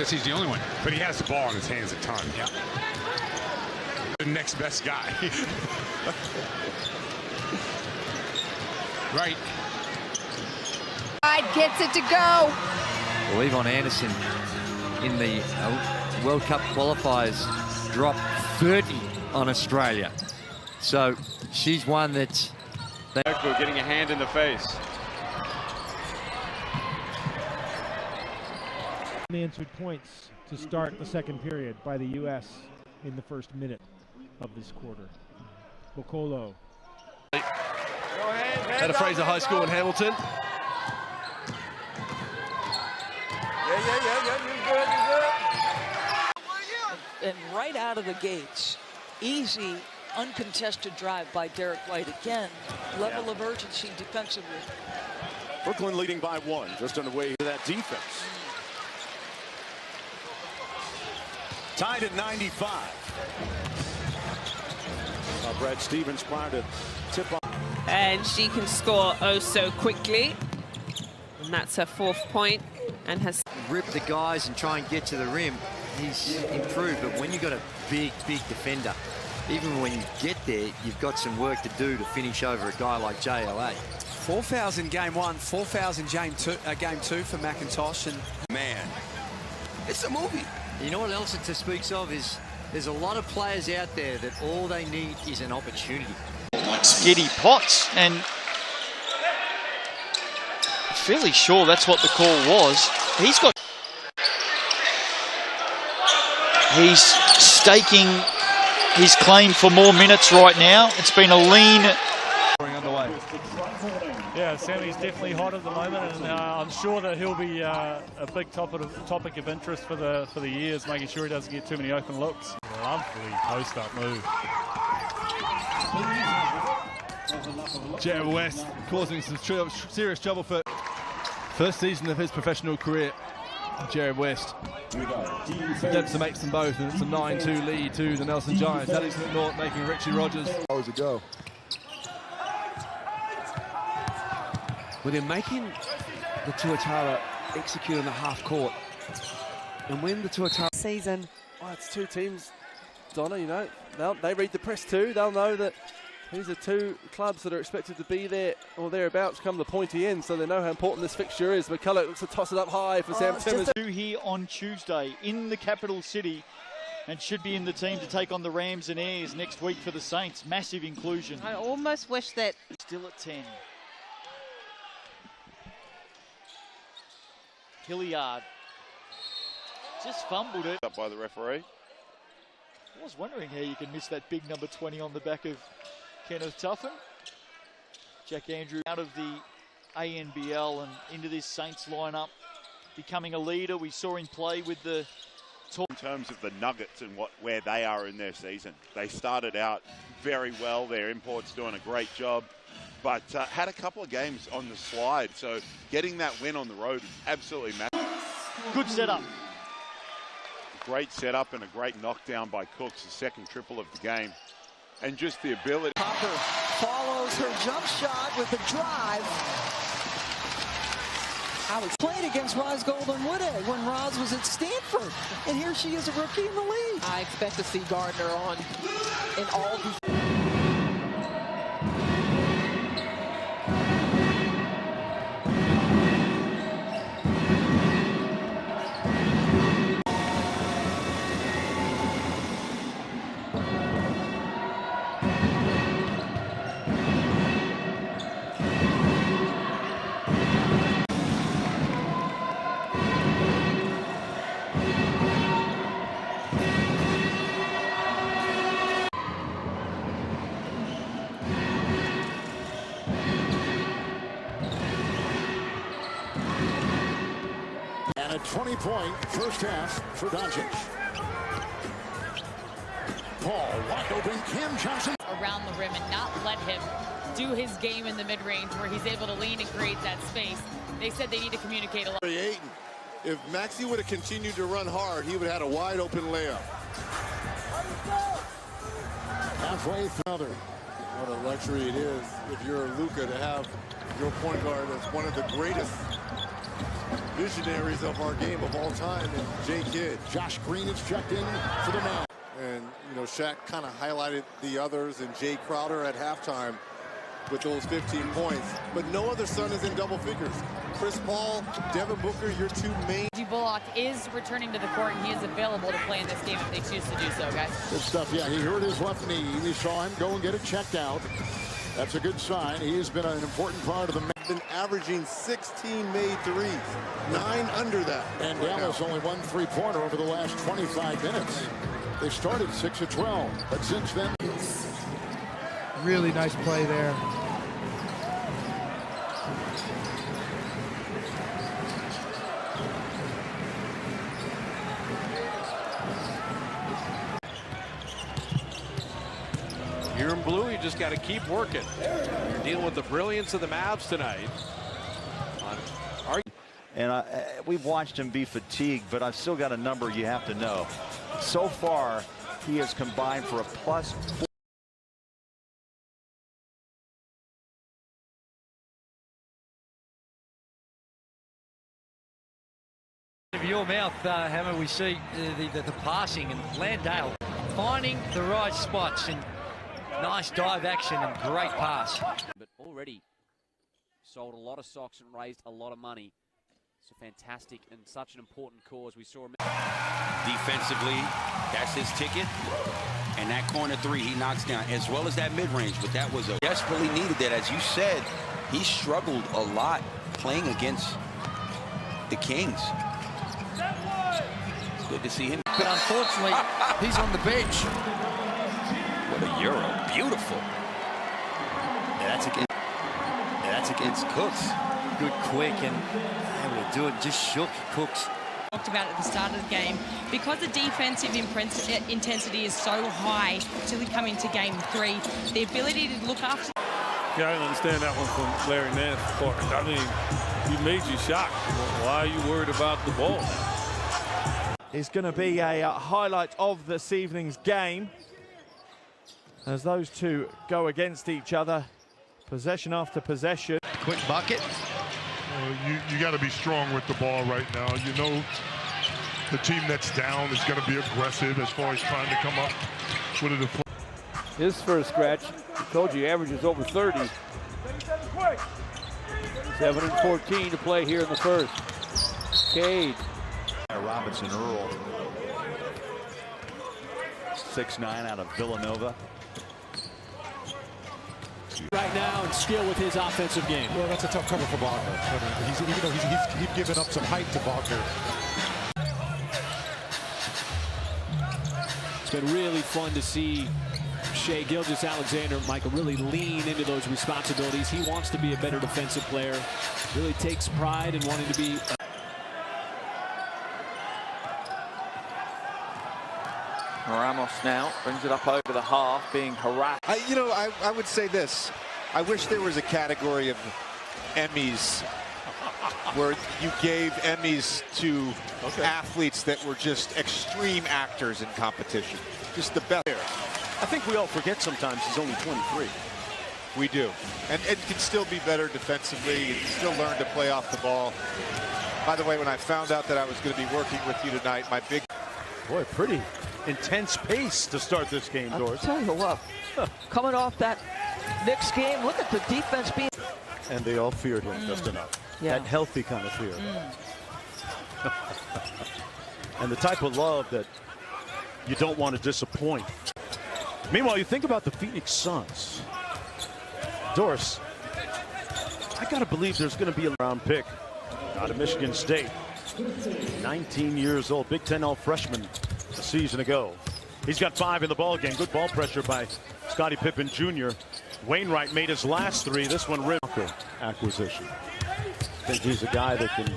because he's the only one. But he has the ball in his hands a ton. Yeah. The next best guy. Right. Gets it to go. Well, Yvonne Anderson in the World Cup qualifiers dropped 30 on Australia. So she's one that's... We're getting a hand in the face. Unanswered points to start the second period by the U.S. in the first minute of this quarter. Bokolo. At a Fraser High School in Hamilton. And right out of the gates, easy, uncontested drive by Derek White. Again, level of urgency defensively. Brooklyn leading by 1, just on the way to that defense. Tied at 95. Brad Stevens prior to tip off. And she can score oh so quickly. And that's her 4th point. And has Rip the guys and try and get to the rim. He's improved, but when you've got a big defender, even when you get there, you've got some work to do to finish over a guy like JLA. 4 fouls in game 1, 4 fouls in game 2 for McIntosh. And Man, it's a movie. You know what else it speaks of is there's a lot of players out there that all they need is an opportunity. Giddy Potts, and fairly sure that's what the call was. He's staking his claim for more minutes right now. It's been a lean Underway. Yeah, Sammy's definitely hot at the moment, and I'm sure that he'll be a big topic of interest for the years, making sure he doesn't get too many open looks. Lovely post-up move. Jared West causing some serious trouble for first season of his professional career. Jared West decimates them both, and it's a 9-2 lead to the Nelson Giants. Alex McNaught making Richie Rogers. Hours ago. Well, they're making the Tuatara execute on the half court. And when the Tuatara season. Well, it's two teams, Donna, you know, they read the press too. They'll know that these are two clubs that are expected to be there or thereabouts come the pointy end, so they know how important this fixture is. McCulloch looks to toss it up high for Sam Timmins. Here on Tuesday in the capital city, and should be in the team to take on the Rams and Airs next week for the Saints. Massive inclusion. I almost wish that... Still at 10. Hilliard just fumbled it. Up by the referee. I was wondering how you can miss that big number 20 on the back of Kenneth Tuffin. Jack Andrew out of the ANBL and into this Saints lineup, becoming a leader. We saw him play with the... In terms of the Nuggets and where they are in their season, they started out very well. Their imports doing a great job, but had a couple of games on the slide. So getting that win on the road is absolutely massive. Good setup. Great setup and a great knockdown by Cooks, the second triple of the game. And just the ability. Popper follows her jump shot with the drive. I was playing against Roz Golden Woodhead when Roz was at Stanford. And here she is, a rookie in the league. I expect to see Gardner on in all these... And a 20-point first half for Doncic. Paul wide open. Cam Johnson around the rim and not let him do his game in the mid-range where he's able to lean and create that space. They said they need to communicate a lot. If Maxey would have continued to run hard, he would have had a wide open layup. Halfway through. What a luxury it is if you're Luka to have your point guard as one of the greatest visionaries of our game of all time, and Jay Kidd. Josh Green is checked in for the man. And, you know, Shaq kind of highlighted the others, and Jay Crowder at halftime with those 15 points. But no other Sun is in double figures. Chris Paul, Devin Booker, your two main. Reggie Bullock is returning to the court, and he is available to play in this game if they choose to do so, guys. Good stuff. Yeah, he hurt his left knee. We saw him go and get it checked out. That's a good sign. He has been an important part of the match. Been averaging 16 made threes, 9 under that. And Dallas only one three-pointer over the last 25 minutes. They started 6 of 12, but since then. Really nice play there. Here in blue, you just got to keep working. You're dealing with the brilliance of the Mavs tonight. And we've watched him be fatigued, but I've still got a number you have to know. So far, he has combined for a +4. Of your mouth, Hammer, we see the passing and Landale finding the right spots and nice dive action and great pass. But already sold a lot of socks and raised a lot of money. It's a fantastic and such an important cause. We saw him defensively. That's his ticket. And that corner three he knocks down, as well as that mid-range. But that was desperately needed. That, as you said, he struggled a lot playing against the Kings. It's good to see him. But unfortunately, he's on the bench. What a Euro. Beautiful. Yeah, that's against Cooks. Good quick, and able to do it. Just shook Cooks. Talked about at the start of the game, because the defensive intensity is so high till we come into game 3, the ability to look after. Yeah, I don't understand that one from Larry Nance. I mean, he made you shocked. Why are you worried about the ball? It's going to be a highlight of this evening's game as those two go against each other, possession after possession. Quick bucket. You got to be strong with the ball right now. You know the team that's down is going to be aggressive as far as trying to come up with a deflection. His first scratch, I told you, averages over 30. 7 and 14 to play here in the first. Cade. Robinson Earl. 6'9" out of Villanova. Right now, and skill with his offensive game. Well, that's a tough cover for Wagner. Even though he's given up some height to Wagner. It's been really fun to see Shai Gilgeous-Alexander, Michael, really lean into those responsibilities. He wants to be a better defensive player. Really takes pride in wanting to be. Ramos now brings it up over the half, being harassed. I would say this. I wish there was a category of Emmys where you gave Emmys to athletes that were just extreme actors in competition. Just the best. I think we all forget sometimes he's only 23. We do. And can still be better defensively. You can still learn to play off the ball. By the way, when I found out that I was going to be working with you tonight, my big... Boy, pretty intense pace to start this game, Doris. I'll tell you what, coming off that Knicks game, look at the defense being... And they all feared him just enough. Yeah. That healthy kind of fear. And the type of love that you don't want to disappoint. Meanwhile, you think about the Phoenix Suns. Doris, I got to believe there's going to be a round pick out of Michigan State. 19 years old, Big Ten all-freshman a season ago. He's got 5 in the ball game. Good ball pressure by Scottie Pippen Jr. Wainwright made his last 3. This one ripped. Acquisition. I think he's a guy that can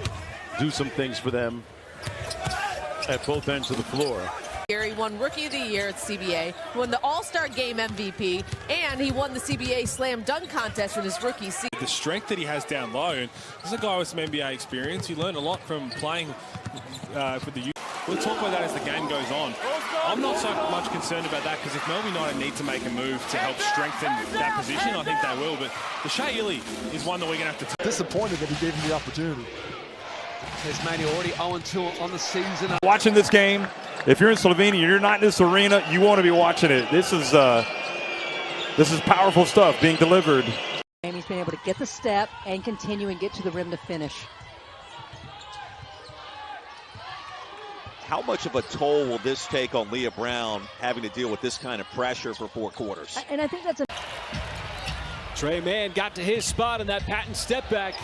do some things for them at both ends of the floor. He won Rookie of the Year at CBA, won the All-Star Game MVP, and he won the CBA Slam Dunk Contest with his rookie season. The strength that he has down low, and this is a guy with some NBA experience. He learned a lot from playing for the youth. We'll talk about that as the game goes on. I'm not so much concerned about that, because if Melbourne United need to make a move to help strengthen that position, I think they will. But the Shea Ili is one that we're going to have to... Disappointed that he gave him the opportunity. Tasmania already 0-2 on the season. Watching this game, if you're in Slovenia, you're not in this arena, you want to be watching it. This is powerful stuff being delivered. He's been able to get the step and continue and get to the rim to finish. How much of a toll will this take on Leah Brown having to deal with this kind of pressure for 4 quarters? And I think that's a... Trey Mann got to his spot in that patent step back.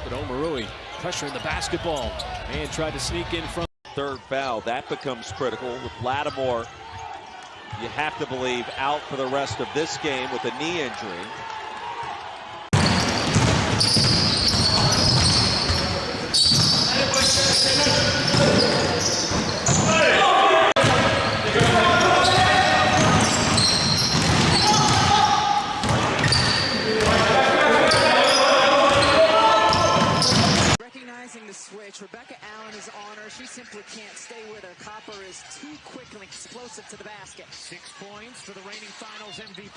But Omarui pressuring the basketball. Mann tried to sneak in from... Third foul, that becomes critical with Lattimore. You have to believe out for the rest of this game with a knee injury. Recognizing the switch, Rebecca Allen is on her. She simply can't stay with her. Copper is too quick and explosive to the basket. 6 points for the reigning finals MVP.